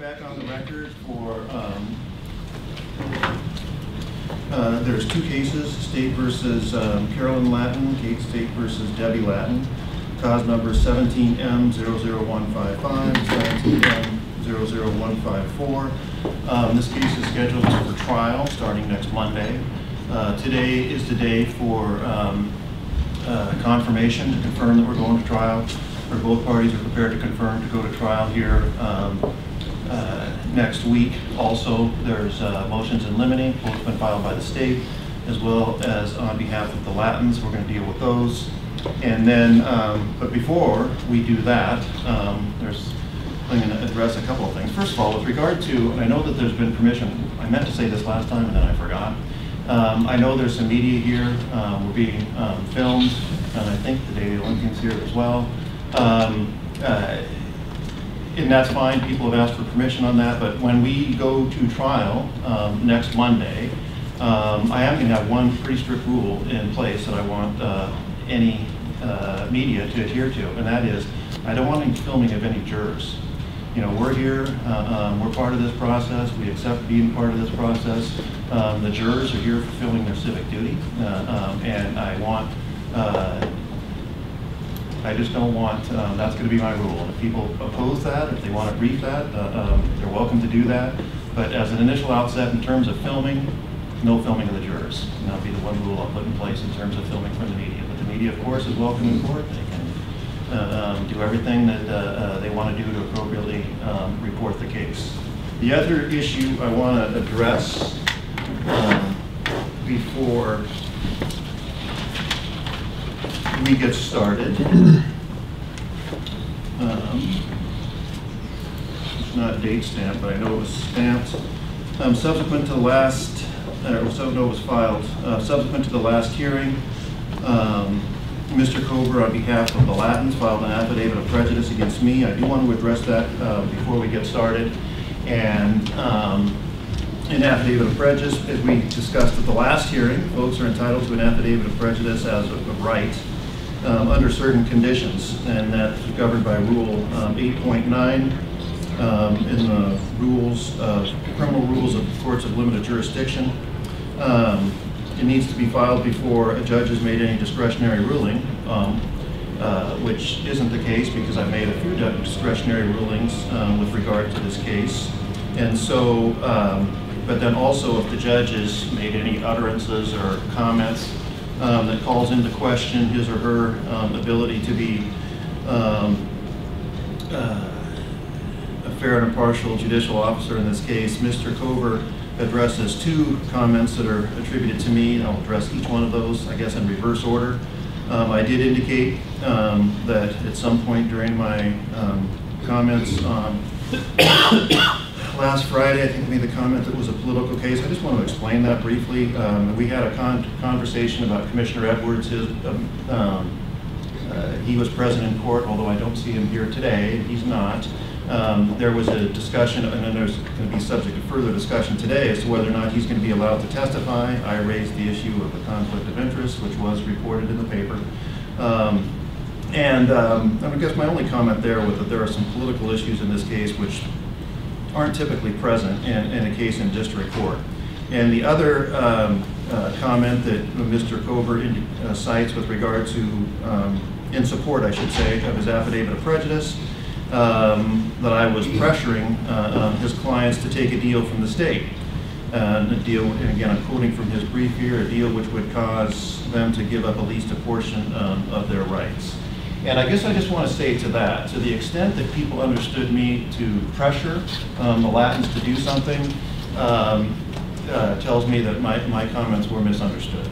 back on the record for, there's two cases, State versus Carolyn Latin, Kate State versus Debbie Latin, cause number 17M00155, 17M00154. This case is scheduled for trial starting next Monday. Today is the day for confirmation to confirm that we're going to trial, or both parties are prepared to confirm to go to trial here next week. Also, there's motions in limine, both have been filed by the state, as well as on behalf of the Latins. We're going to deal with those. And then, but before we do that, I'm going to address a couple of things. First of all, with regard to, and I know that there's been permission, I meant to say this last time and then I forgot. I know there's some media here. We're being filmed, and I think the Daily Olympian's here as well. And that's fine, people have asked for permission on that, but when we go to trial next Monday, I am going to have one pretty strict rule in place that I want any media to adhere to, and that is, I don't want any filming of any jurors. You know, we're here, we're part of this process, we accept being part of this process. The jurors are here fulfilling their civic duty, and I just don't want, that's going to be my rule. And if people oppose that, if they want to brief that, they're welcome to do that. But as an initial outset, in terms of filming, no filming of the jurors. And that'll be the one rule I'll put in place in terms of filming from the media. But the media, of course, is welcome in court. They can do everything that they want to do to appropriately report the case. The other issue I want to address before we get started. It's not date stamped, but I know it was stamped. Subsequent to the last, so no, it was filed. Subsequent to the last hearing, Mr. Cover, on behalf of the Latins, filed an affidavit of prejudice against me. I do want to address that before we get started. And an affidavit of prejudice, as we discussed at the last hearing, folks are entitled to an affidavit of prejudice as a right. Under certain conditions, and that's governed by Rule 8.9 in the rules of criminal rules of courts of limited jurisdiction. It needs to be filed before a judge has made any discretionary ruling, which isn't the case because I've made a few discretionary rulings with regard to this case. And so, but then also if the judge has made any utterances or comments that calls into question his or her ability to be a fair and impartial judicial officer in this case. Mr. Cover addresses two comments that are attributed to me, and I'll address each one of those, I guess, in reverse order. I did indicate that at some point during my comments on last Friday, I think I made the comment that it was a political case. I just want to explain that briefly. We had a conversation about Commissioner Edwards. He was present in court, although I don't see him here today. He's not. There was a discussion, and then there's going to be subject to further discussion today as to whether or not he's going to be allowed to testify. I raised the issue of the conflict of interest, which was reported in the paper. I guess my only comment there was that there are some political issues in this case which aren't typically present in a case in district court. And the other comment that Mr. Cover cites with regard to, in support, I should say, of his affidavit of prejudice, that I was pressuring his clients to take a deal from the state. A deal, and again, I'm quoting from his brief here, a deal which would cause them to give up at least a portion of their rights. And I guess I just want to say to that, to the extent that people understood me to pressure the Latins to do something, tells me that my comments were misunderstood.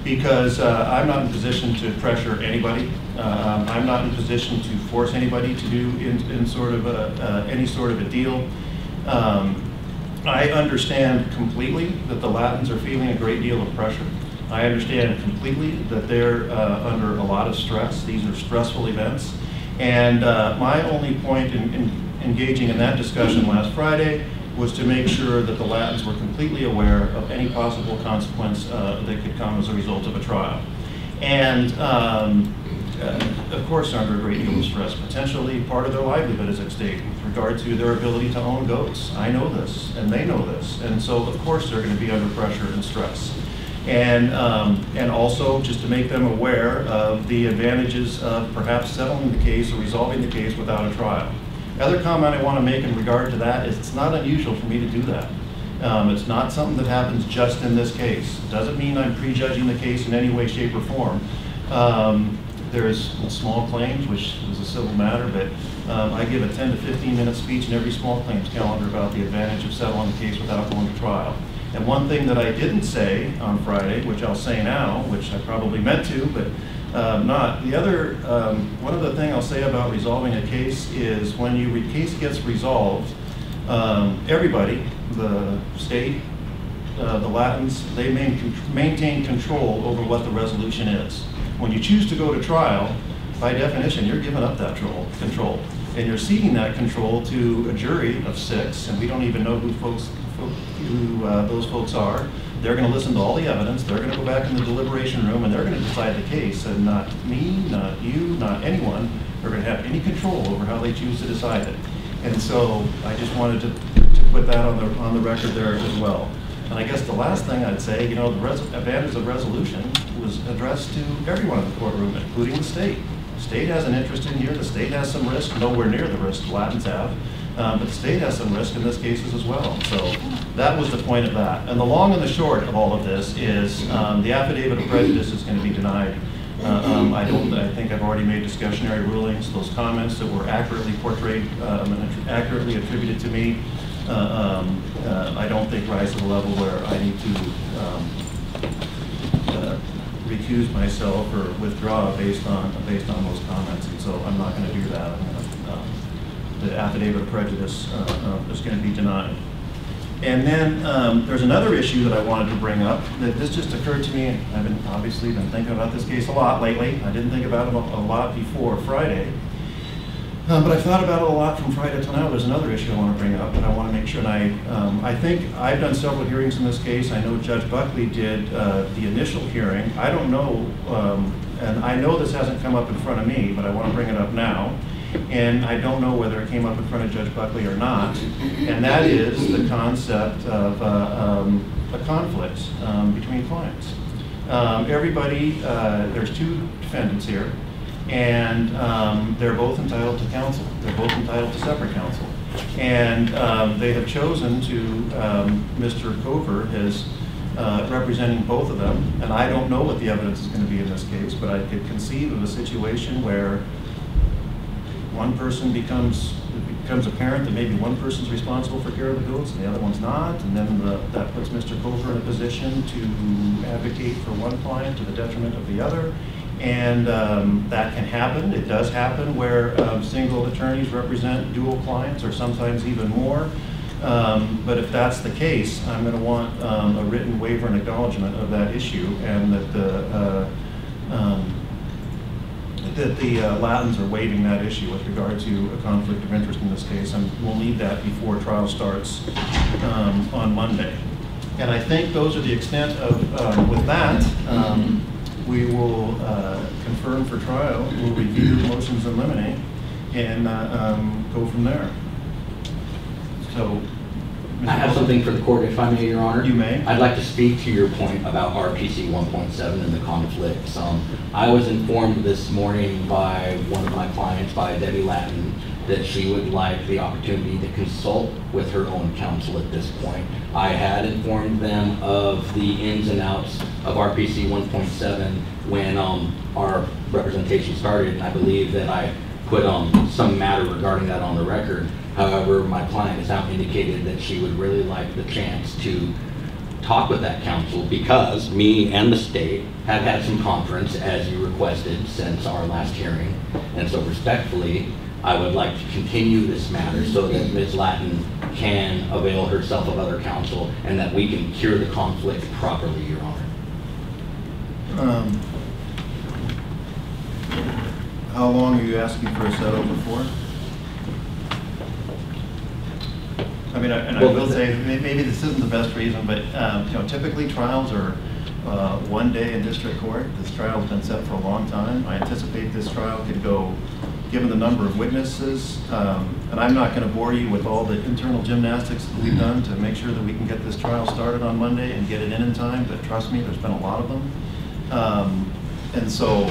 Because I'm not in position to pressure anybody. I'm not in position to force anybody to do any sort of a deal. I understand completely that the Latins are feeling a great deal of pressure. I understand completely that they're under a lot of stress. These are stressful events. And my only point in engaging in that discussion last Friday was to make sure that the Latins were completely aware of any possible consequence that could come as a result of a trial. And of course, are under a great deal of stress. Potentially, part of their livelihood is at stake with regard to their ability to own goats. I know this, and they know this, and so of course they're going to be under pressure and stress. And also just to make them aware of the advantages of perhaps settling the case or resolving the case without a trial. The other comment I want to make in regard to that is it's not unusual for me to do that. It's not something that happens just in this case. It doesn't mean I'm prejudging the case in any way, shape, or form. There's small claims, which is a civil matter, but I give a 10 to 15 minute speech in every small claims calendar about the advantage of settling the case without going to trial. And one thing that I didn't say on Friday, which I'll say now, which I probably meant to, but not. The other, one other thing I'll say about resolving a case is when your case gets resolved, everybody, the state, the Latins, they maintain control over what the resolution is. When you choose to go to trial, by definition, you're giving up that control. And you're ceding that control to a jury of 6, and we don't even know who those folks are. They're going to listen to all the evidence, they're going to go back in the deliberation room, and they're going to decide the case, and not me, not you, not anyone are going to have any control over how they choose to decide it. And so I just wanted to put that on the record there as well. And I guess the last thing I'd say, you know, the advantage of resolution was addressed to everyone in the courtroom, including the state. The state has an interest in here, the state has some risk, nowhere near the risk the Latins have. But the state has some risk in this cases as well. So that was the point of that. And the long and the short of all of this is the affidavit of prejudice is going to be denied. I think I've already made discussionary rulings. Those comments that were accurately portrayed and accurately attributed to me, I don't think rise to the level where I need to recuse myself or withdraw based on those comments. And so I'm not going to do that. The affidavit of prejudice is going to be denied. And then there's another issue that I wanted to bring up. That this just occurred to me. I've obviously been thinking about this case a lot lately. I didn't think about it a lot before Friday. But I've thought about it a lot from Friday till now. There's another issue I want to bring up, and I want to make sure. And I think I've done several hearings in this case. I know Judge Buckley did the initial hearing. I don't know, and I know this hasn't come up in front of me, but I want to bring it up now. And I don't know whether it came up in front of Judge Buckley or not, and that is the concept of a conflict between clients. There's 2 defendants here, and they're both entitled to counsel. They're both entitled to separate counsel. And they have chosen to, Mr. Cover is representing both of them, and I don't know what the evidence is going to be in this case, but I could conceive of a situation where one person becomes apparent that maybe one person's responsible for care of the goats and the other one's not, and then that puts Mr. Cover in a position to advocate for one client to the detriment of the other. And that can happen. It does happen where single attorneys represent dual clients, or sometimes even more. But if that's the case, I'm going to want a written waiver and acknowledgement of that issue, and that the Latins are waiving that issue with regard to a conflict of interest in this case, and we'll need that before trial starts on Monday. And I think those are the extent of, with that, we will confirm for trial, we'll review motions in limine, and go from there. So, I have something for the court, if I may, Your Honor. You may. I'd like to speak to your point about RPC 1.7 and the conflicts. I was informed this morning by one of my clients, by Debbie Latin, that she would like the opportunity to consult with her own counsel at this point. I had informed them of the ins and outs of RPC 1.7 when our representation started, and I believe that I put some matter regarding that on the record. However, my client has now indicated that she would really like the chance to talk with that counsel, because me and the state have had some conference, as you requested, since our last hearing. And so respectfully, I would like to continue this matter so that Ms. Latin can avail herself of other counsel, and that we can cure the conflict properly, Your Honor. How long are you asking for a settlement for? I mean, I will say maybe this isn't the best reason, but you know, typically trials are one day in district court. This trial has been set for a long time. I anticipate this trial could go, given the number of witnesses, and I'm not going to bore you with all the internal gymnastics that we've done to make sure that we can get this trial started on Monday and get it in time, but trust me, there's been a lot of them. And so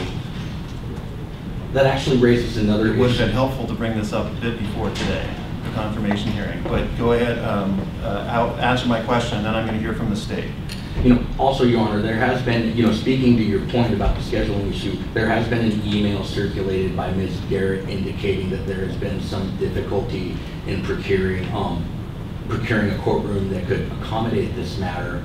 that actually raises another issue. It would have been helpful to bring this up a bit before today, the confirmation hearing. But go ahead, I'll answer my question, and then I'm going to hear from the state. Also, Your Honor, there has been, speaking to your point about the scheduling issue, there has been an email circulated by Ms. Garrett indicating that there has been some difficulty in procuring a courtroom that could accommodate this matter.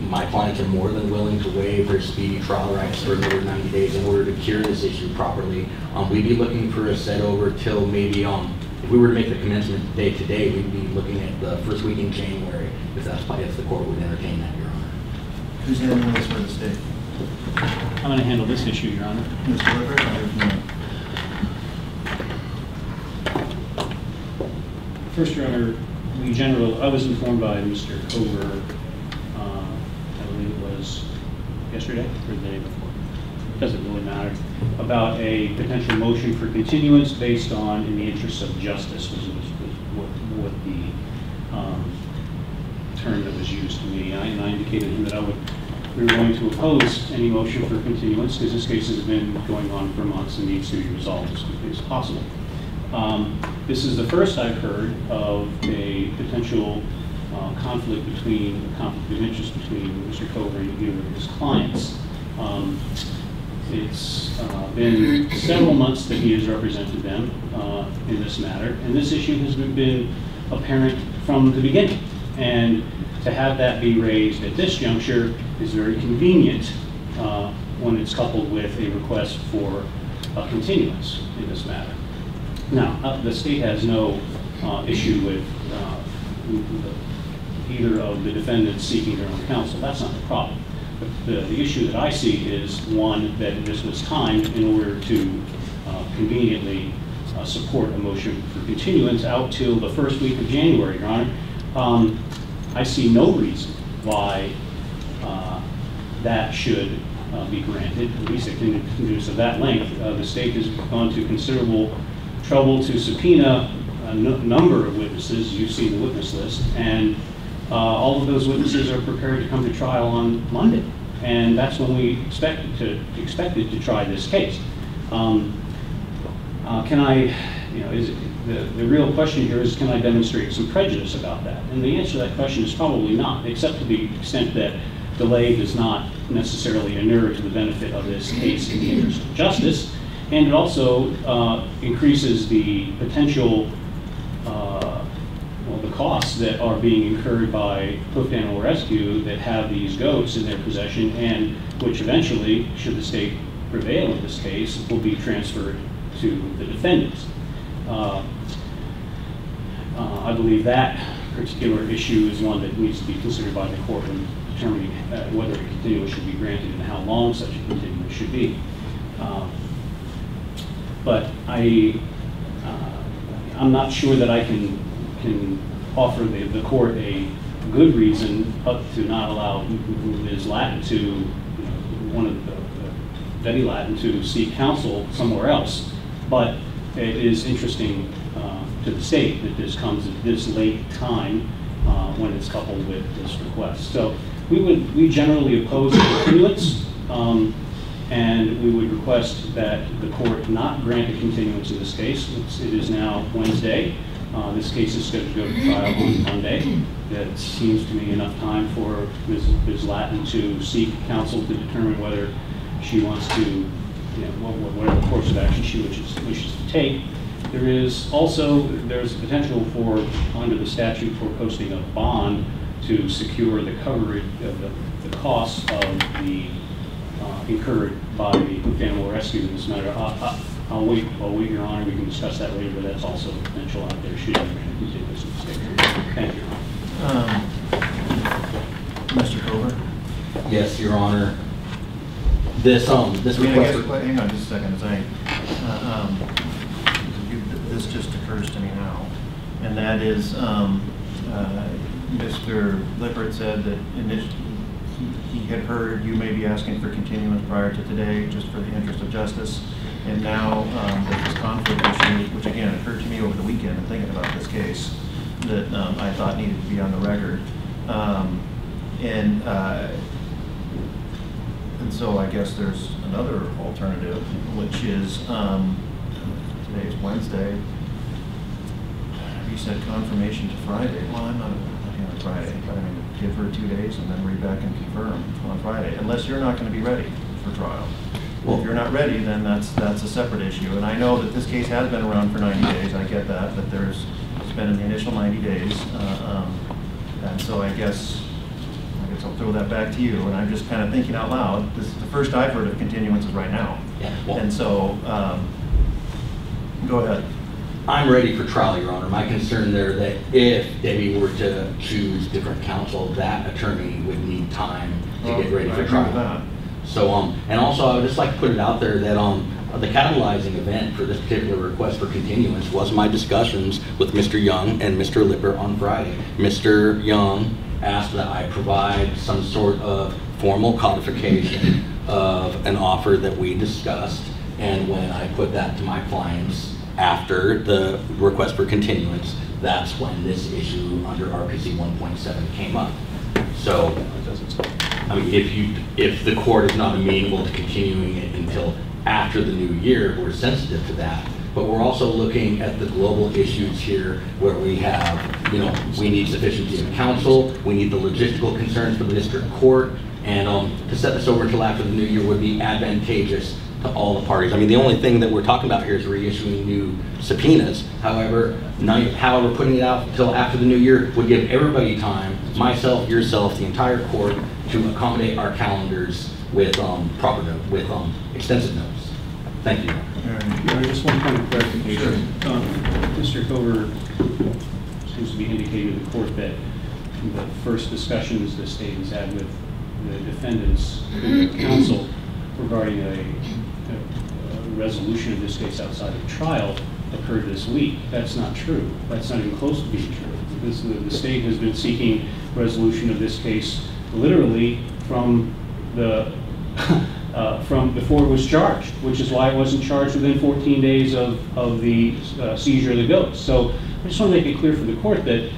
My clients are more than willing to waive their speedy trial rights for another 90 days in order to cure this issue properly. We'd be looking for a set over till maybe, if we were to make the commencement date today, we'd be looking at the first week in January, if the court would entertain that, Your Honor. Who's handling this for the state? I'm going to handle this issue, Your Honor. Mr. Lippert, I have First, Your Honor, I was informed by Mr. Cover, I believe it was yesterday or the day before, doesn't really matter, about a potential motion for continuance based on in the interest of justice, was what the term that was used to me. And I indicated to him that we were going to oppose any motion for continuance because this case has been going on for months and needs to be resolved as quickly as possible. This is the first I've heard of a potential conflict of interest between Mr. Cover and either of his clients. It's been several months that he has represented them in this matter, and this issue has been apparent from the beginning. And to have that be raised at this juncture is very convenient when it's coupled with a request for a continuance in this matter. Now, the state has no issue with either of the defendants seeking their own counsel. That's not the problem. The issue that I see is, one, that this was timed in order to conveniently support a motion for continuance out till the first week of January, Your Honor. I see no reason why that should be granted, at least a continuance of that length. The state has gone to considerable trouble to subpoena a number of witnesses. You've seen the witness list, and all of those witnesses are prepared to come to trial on Monday, and that's when we expected to try this case. The real question here is, can I demonstrate some prejudice about that? And the answer to that question is probably not, except to the extent that delay does not necessarily inure to the benefit of this case in the interest of justice, and it also increases the potential the costs that are being incurred by hoofed animal rescue that have these goats in their possession, and which eventually, should the state prevail in this case, will be transferred to the defendants. I believe that particular issue is one that needs to be considered by the court in determining whether a continuance should be granted and how long such a continuance should be. But I'm not sure that I can offer the court a good reason to not allow Ms. Lattin to, Betty Lattin to seek counsel somewhere else. But it is interesting to the state that this comes at this late time when it's coupled with this request. So we generally oppose the continuance, and we would request that the court not grant a continuance in this case. It is now Wednesday. This case is scheduled to go to trial on Monday. That seems to me enough time for Ms. Lattin to seek counsel to determine whether she wants to, whatever course of action she wishes to take. There's a potential for, under the statute, for posting a bond to secure the coverage of the costs of the incurred by the hoofed animal rescue in this matter. I'll wait, Your Honor. We can discuss that later, but that's also a potential out there should you continue this mistake. Thank you, Your Honor. Mr. Cover? Yes, Your Honor. This request. Hang on just a second. This just occurs to me now, and that is, Mr. Lippert said that he had heard you may be asking for continuance prior to today, just for the interest of justice. And now that this conflict issue, which again occurred to me over the weekend in thinking about this case, that I thought needed to be on the record. And so I guess there's another alternative, which is today is Wednesday. You said confirmation to Friday. Well, I'm not here on Friday, but I mean, give her 2 days and then read back and confirm on Friday, unless you're not going to be ready for trial. Well, if you're not ready, then that's a separate issue. And I know that this case has been around for 90 days. I get that, but it's been in the initial 90 days. And so I guess I'll throw that back to you. And I'm just kind of thinking out loud. This is the first I've heard of continuances right now. Yeah, well, and so, go ahead. I'm ready for trial, Your Honor. My concern there that if Debbie were to choose different counsel, that attorney would need time to get ready for trial. So, and also I would just like to put it out there that the catalyzing event for this particular request for continuance was my discussions with Mr. Young and Mr. Lipper on Friday. Mr. Young asked that I provide some sort of formal codification of an offer that we discussed, and when I put that to my clients after the request for continuance, that's when this issue under RPC 1.7 came up. So, I mean, if the court is not amenable to continuing it until after the new year, we're sensitive to that. But we're also looking at the global issues here where we have, we need sufficiency of counsel, we need the logistical concerns for the district court, and to set this over until after the new year would be advantageous to all the parties. I mean, the only thing that we're talking about here is reissuing new subpoenas. However, putting it out until after the new year would give everybody time, myself, yourself, the entire court, to accommodate our calendars with proper note, with extensive notice. Thank you. Just one point of clarification. Mr. Cover seems to be indicating to the court that the first discussions the state has had with the defendants counsel regarding a resolution of this case outside of trial occurred this week. That's not true. That's not even close to being true. The state has been seeking resolution of this case literally from from before it was charged, which is why it wasn't charged within 14 days of the seizure of the goats. So I just want to make it clear for the court that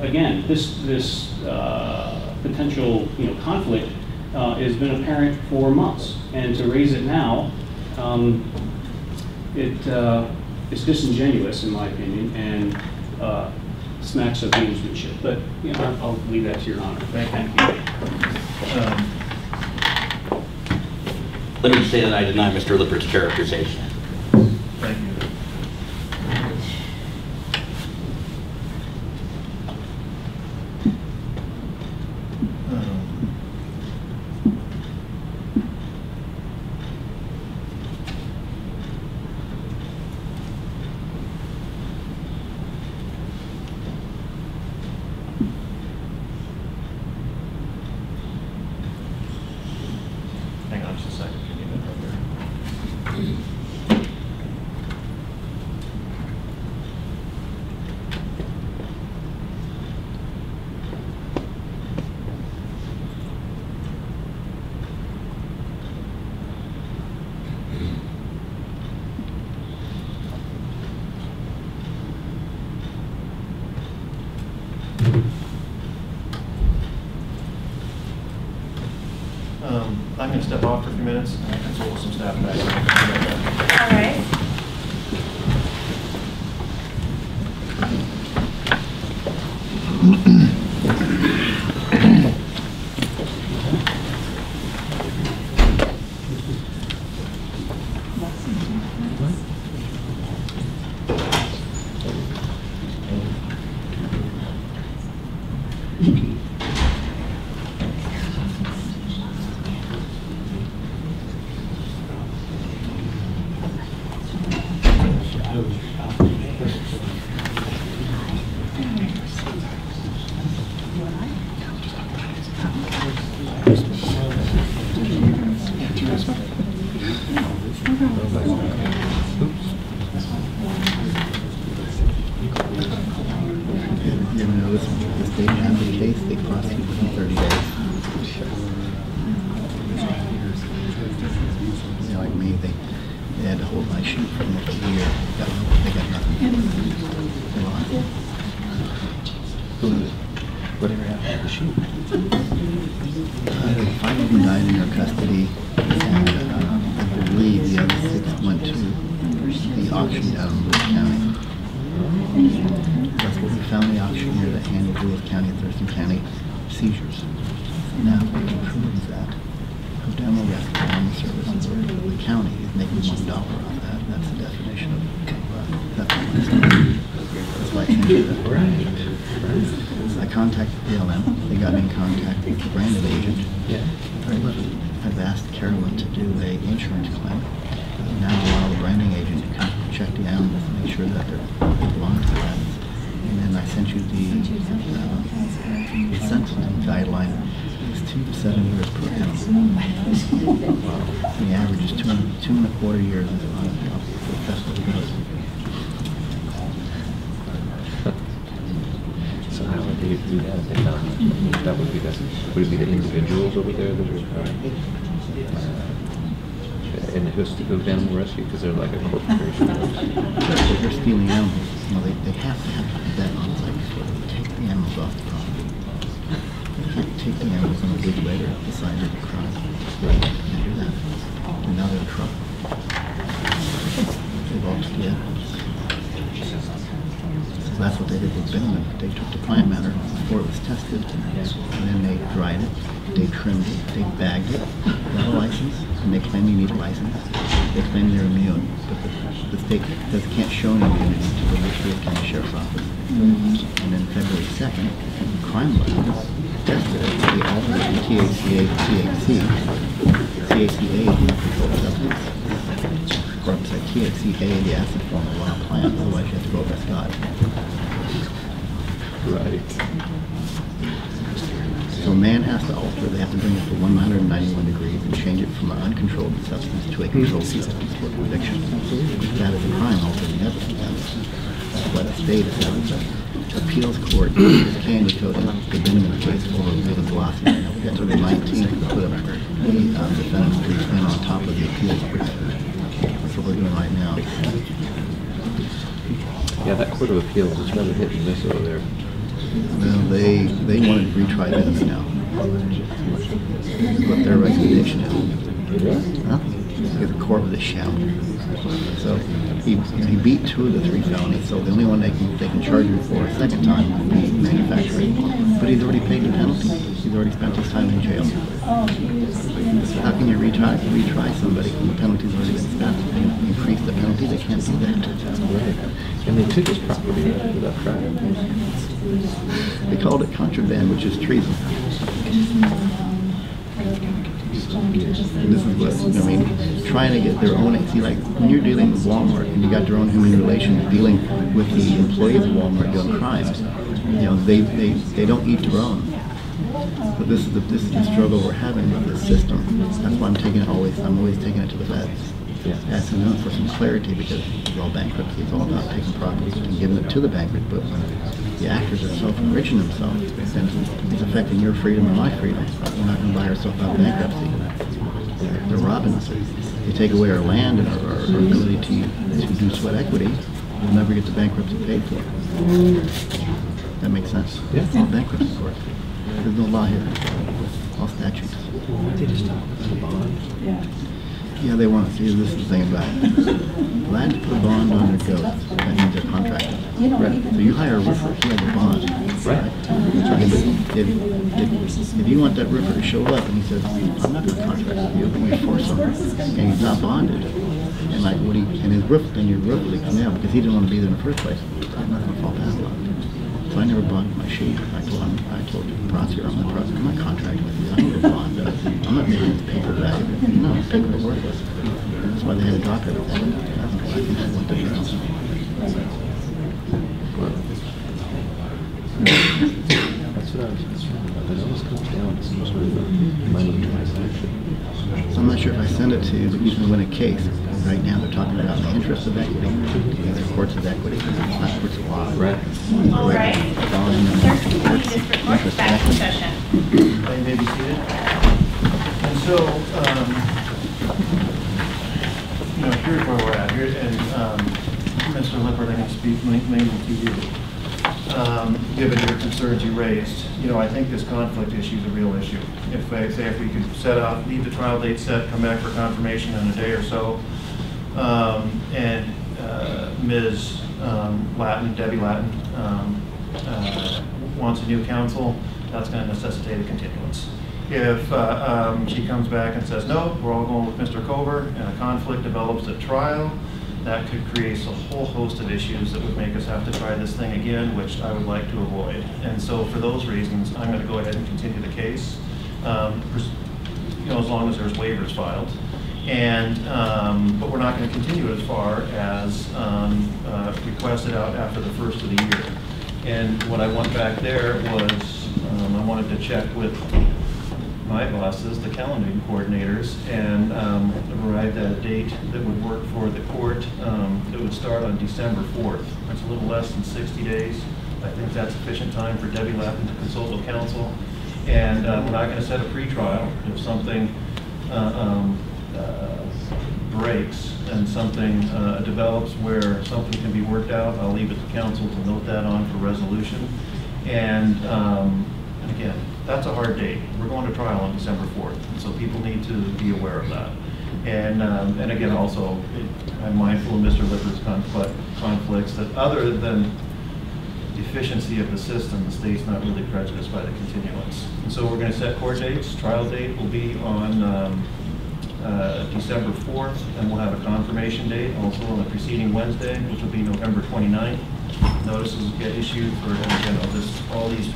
again, this potential conflict has been apparent for months, and to raise it now, it's disingenuous in my opinion, and smacks of gamesmanship. But I'll leave that to your honor. Thank you. Let me say that I deny Mr. Lipper's characterization. Thank you. Hang on just a second. Can you get that there? I'm going to step off for a few minutes and consult with some staff back. All right. The state has the case, they prosecute within 30 days. They had to hold my shoot for almost a year. They got nothing. They lost. Whatever happened to the shoot? Five of them died in their custody, and I believe the other 6 went to the auction down in Lewis County. That's what we found, the auctioneer that handled Lewis County and Thurston County seizures. Now, we can prove that. Go down the rest of the services of the county is making $1 off that. That's the definition of theft. That's why I can't do that. So I contacted BLM. They got me in contact with the branded agent. I've asked Carolyn to do a insurance claim. Now allow the branding agent to come check the animals and make sure that they belong to that. And then I sent you the sentencing guideline. It's 2 to 7 years per animal. The average is 2.25 years. That's what it goes. So how would they do that if they found that would be the individuals over there that are and who's animal rescue because they're like a corporation. They're stealing animals. You know, they have to have that on site before they take the animals off the property. They can't take the animals on a week later decide to crime. They can't do that. And now they're in trouble. They've all took the evidence. So that's what they did with Bowman. They took the plant matter before it was tested, and then they dried it, they trimmed it, they bagged it, got a license, and they claim you need a license. They claim they're immune, but the state can't show any immunity to the Litchfield County Sheriff's Office. And then February 2nd, crime labs tested it. They altered it from THCA to THC. THCA is the controlled substance. Or I'm sorry, THCA, the acid form of wild plant, otherwise you have to go over Scott. Right. So a man has to alter, they have to bring it to 191 degrees and change it from an uncontrolled substance to a controlled substance for conviction. That is a crime altering evidence. That's why the state is having the appeals court is candy coating the Bindman case over the velocity. We got to the 19th to put the defendant's brief in on top of the appeals brief. That's what we're doing right now. Yeah, that Court of Appeals is rather hit and miss over there. Well, they wanted to retry Bindman now. What their recommendation is. Huh? The court was a sham. So he beat 2 of the 3 felonies, so the only one they can charge him for a second time would be manufacturing. But he's already paid the penalty. He's already spent his time in jail. So how can you retry somebody when the penalty's already been spent? They increase the penalty, they can't do that. Right. And they took his property without trial. They called it contraband, which is treason. And this is what, I mean, trying to get their own, see, like, when you're dealing with Walmart and you got their own human relations dealing with the employees of Walmart doing crimes, you know, they don't eat their own. But this is the struggle we're having with this system. That's why I'm always taking it to the feds. Asking them for some clarity because it's all bankruptcy. It's all about taking property and giving it to the bankers. But when the actors are self-enriching themselves, then it's affecting your freedom and my freedom. We're not going to buy ourselves out of bankruptcy. They're robbing us. They take away our land and our ability to do sweat equity. We'll never get the bankruptcy paid for. That makes sense? Yeah. It's all bankruptcy court. There's no law here. All statutes. They just talk about the bond. Yeah, they want to see this is the thing about it. Glad to put a bond on their goats. That means they're contracted. Right. So you hire a roofer, he has a bond. Right. If you want that roofer to show up and he says, I'm not going to contract with you, but you force him, and he's not bonded, and like what and his roof, then your roof leaks now because he didn't want to be there in the first place. I'm not going to fall past that. So I never bonded my sheep. I told the prosecutor, I'm not contracting with you. I don't bond. I'm not making this paper value. No, it's paper worthless. That's why they had to drop everything. I think that's what they do. That's what I was concerned about. It always comes down to some sort of money transaction. So I'm not sure if I send it to you, but you can win a case. Right now they're talking about the interest of equity. These are courts of equity, not courts of law. Right. All right. Thurston County District Court is back in session. You may be seated. And so, Leopard, I'm going to speak mainly to you. Given your concerns you raised, I think this conflict issue is a real issue. If we could leave the trial date set, come back for confirmation in a day or so, and Ms. Debbie Lattin, wants a new counsel, that's going to necessitate a continuance. If she comes back and says, no, we're all going with Mr. Cover, and a conflict develops at trial, that could create a whole host of issues that would make us have to try this thing again, which I would like to avoid. And so for those reasons, I'm going to go ahead and continue the case, as long as there's waivers filed. And but we're not going to continue as far as requested out after the first of the year. And what I want back there was I wanted to check with my bosses, the calendaring coordinators, and arrived at a date that would work for the court. It would start on December 4th. That's a little less than 60 days. I think that's sufficient time for Debbie Lattin to consult with counsel. And we're not going to set a pretrial. If something breaks and something develops where something can be worked out, I'll leave it to counsel to note that on for resolution. And again, that's a hard date. We're going to trial on December 4th, so people need to be aware of that. And again, also, I'm mindful of Mr. Lippard's conflicts that other than deficiency of the system, the state's not really prejudiced by the continuance. And so we're going to set court dates. Trial date will be on December 4th, and we'll have a confirmation date also on the preceding Wednesday, which will be November 29th. Notices get issued for, all these.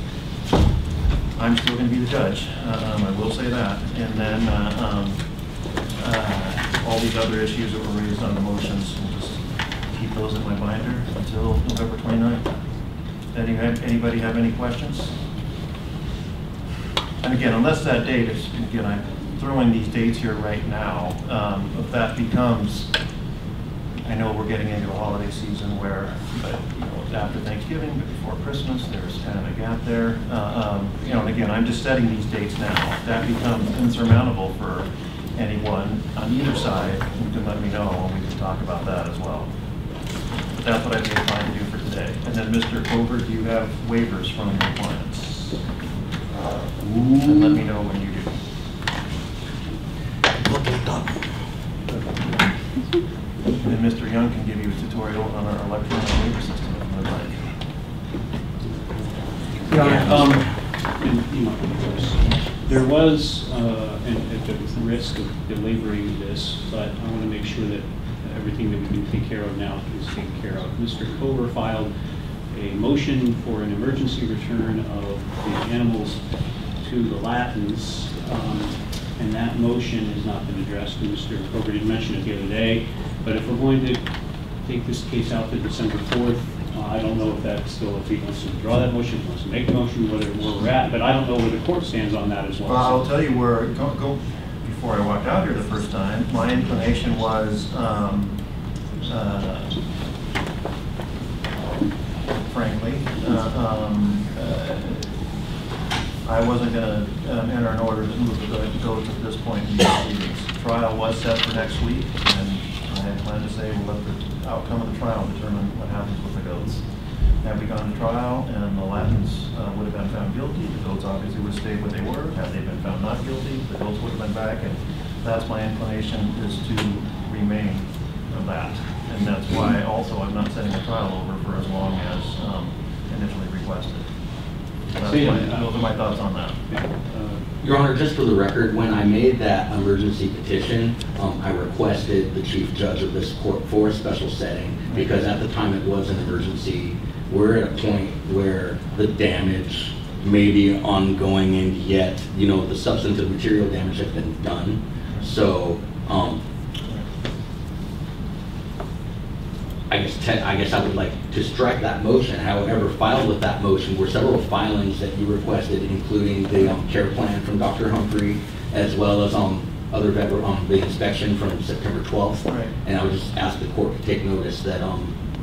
I'm still going to be the judge. I will say that. And then all these other issues that were raised on the motions, we'll just keep those in my binder until November 29th. Anybody have any questions? And again, unless that date is, again, I'm throwing these dates here right now. If that becomes, I know we're getting into the holiday season where, after Thanksgiving, but before Christmas, there's kind of a gap there. And again, I'm just setting these dates now. If that becomes insurmountable for anyone on either side, you can let me know and we can talk about that as well. But that's what I've been trying to do for today. And then Mr. Cover, do you have waivers from your clients? And let me know when you do. And Mr. Young can give you a tutorial on our electronic waiver system if you'd like. There was, and at the risk of belaboring this, but I want to make sure that everything that we can take care of now is taken care of. Mr. Cover filed a motion for an emergency return of the animals to the Lattins, and that motion has not been addressed. And Mr. Cover did mention it the other day, but if we're going to take this case out to December 4th, I don't know if that's still, if he wants to withdraw that motion, if he wants to make the motion, where we're at, but I don't know where the court stands on that as well. Well, I'll tell you where, before I walked out here the first time, my inclination was, frankly, I wasn't going to enter an order to move the goats at this point in the proceedings. The trial was set for next week, and I had planned to say we'll let the outcome of the trial determine what happens with the goats. Had we gone to trial and the Lattins would have been found guilty, the goats obviously would have stayed where they were. Had they been found not guilty, the goats would have been back, and that's my inclination, is to remain of that. And that's why also I'm not setting the trial over for as long as initially requested. Those are my thoughts on that. Your Honor, just for the record, when I made that emergency petition, I requested the chief judge of this court for a special setting, because at the time it was an emergency. We're at a point where the damage may be ongoing, and yet, the substantive material damage has been done. So, I guess I would like to strike that motion. However, filed with that motion were several filings that you requested, including the care plan from Dr. Humphrey, as well as other the inspection from September 12th. Right. And I would just ask the court to take notice that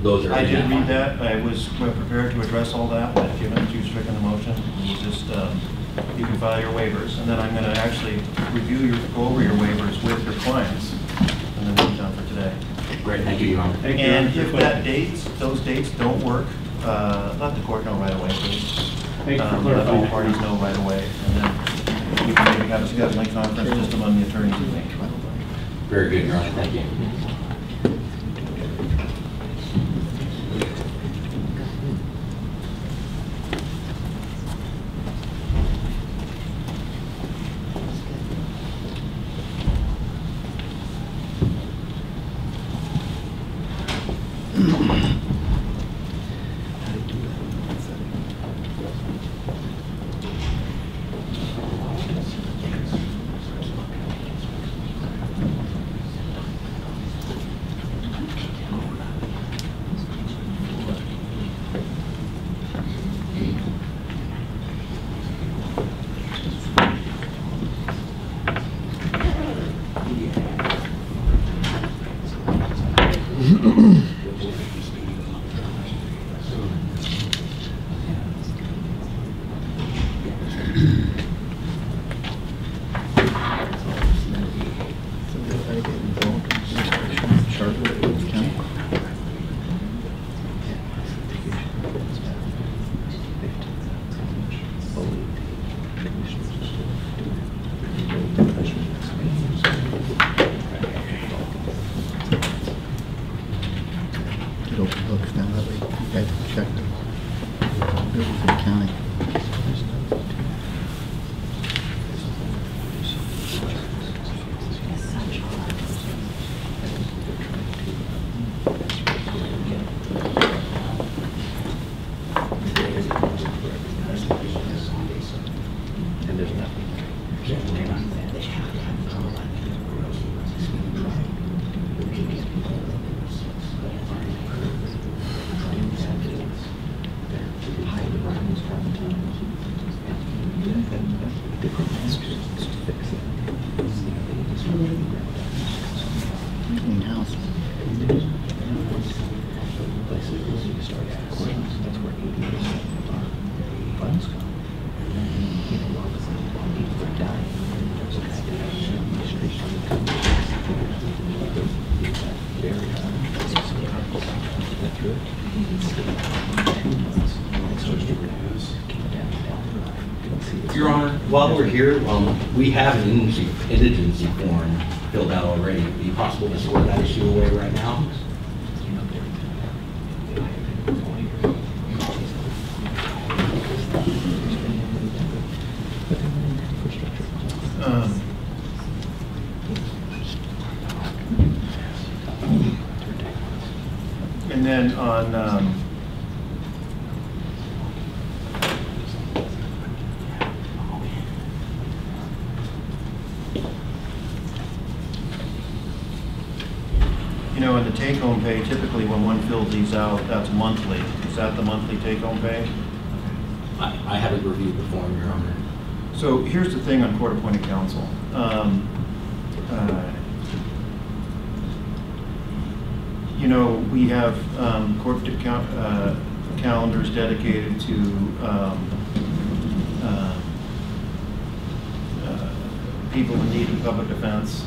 those are. I did read that. I was prepared to address all that, but given that you've stricken the motion, you just you can file your waivers, and then I'm going to actually go over your waivers with your clients, and then we're done for today. Great, thank you, Your Honor. Thank you, Your Honor. And if those dates don't work, let the court know right away, please. Thank you for Let clarifying both that. parties know right away, and then we can maybe have a scheduling conference just among the attorneys and me. Very good, Your Honor, thank you. It overlooks down that way. You guys can check the bills in the county. And there's nothing. Clean house. That's where 80% of our funds come. You know, while people are dying, there's a guy that has administration very through it. 2 months. Came down. Your Honor, while we're here, we have an indigency form filled out already. Would it be possible to sort that issue away right now? And then on, you know, in the take-home pay, typically when one fills these out, that's monthly. Is that the monthly take-home pay? I haven't reviewed the form, Your Honor. So here's the thing on court-appointed counsel. You know, we have court calendars dedicated to people in need of public defense,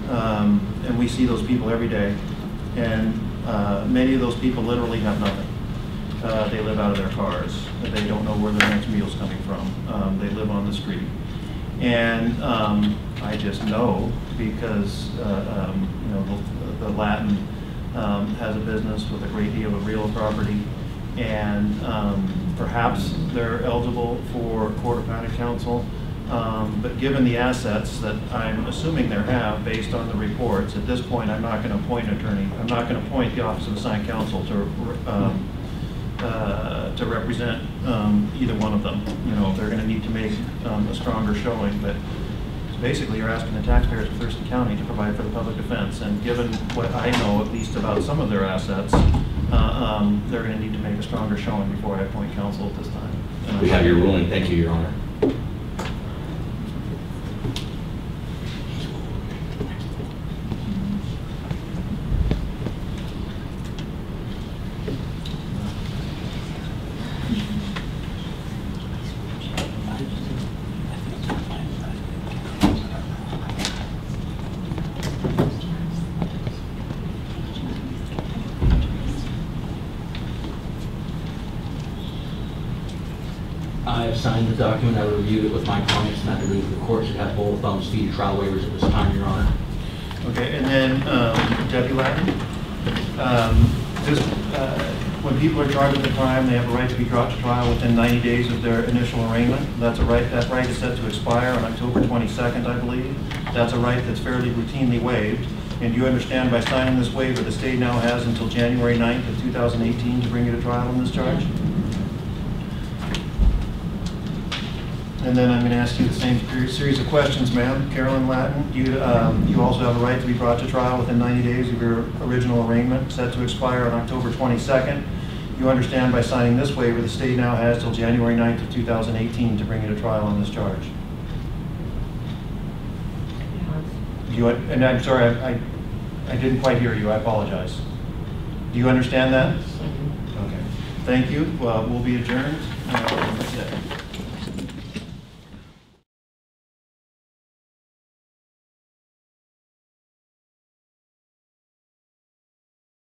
and we see those people every day. And many of those people literally have nothing. They live out of their cars. They don't know where their next meal's coming from. They live on the street. And I just know because you know, the Latin has a business with a great deal of real property, and perhaps they're eligible for court-appointed counsel. But given the assets that I'm assuming they have based on the reports, at this point I'm not going to appoint an attorney. I'm not going to appoint the Office of Assigned Counsel to represent either one of them. You know, they're going to need to make a stronger showing. But basically, you're asking the taxpayers of Thurston County to provide for the public defense. And given what I know, at least about some of their assets, they're going to need to make a stronger showing before I appoint counsel at this time. We have your ruling. Thank you, Your Honor. I have signed the document, I reviewed it with my clients, and I believe the court should have both speedy trial waivers at this time, Your Honor. Okay, and then Debbie Latin, when people are charged with a crime, they have a right to be brought to trial within 90 days of their initial arraignment. That's a right. That right is set to expire on October 22nd, I believe. That's a right that's fairly routinely waived. And you understand by signing this waiver, the state now has until January 9th of 2018 to bring you to trial on this charge? And then I'm going to ask you the same series of questions, ma'am. Carolyn Latin, you also have a right to be brought to trial within 90 days of your original arraignment, set to expire on October 22nd. You understand by signing this waiver, the state now has till January 9th of 2018 to bring you to trial on this charge. And I'm sorry, I didn't quite hear you. I apologize. Do you understand that? Okay. Thank you. We'll be adjourned.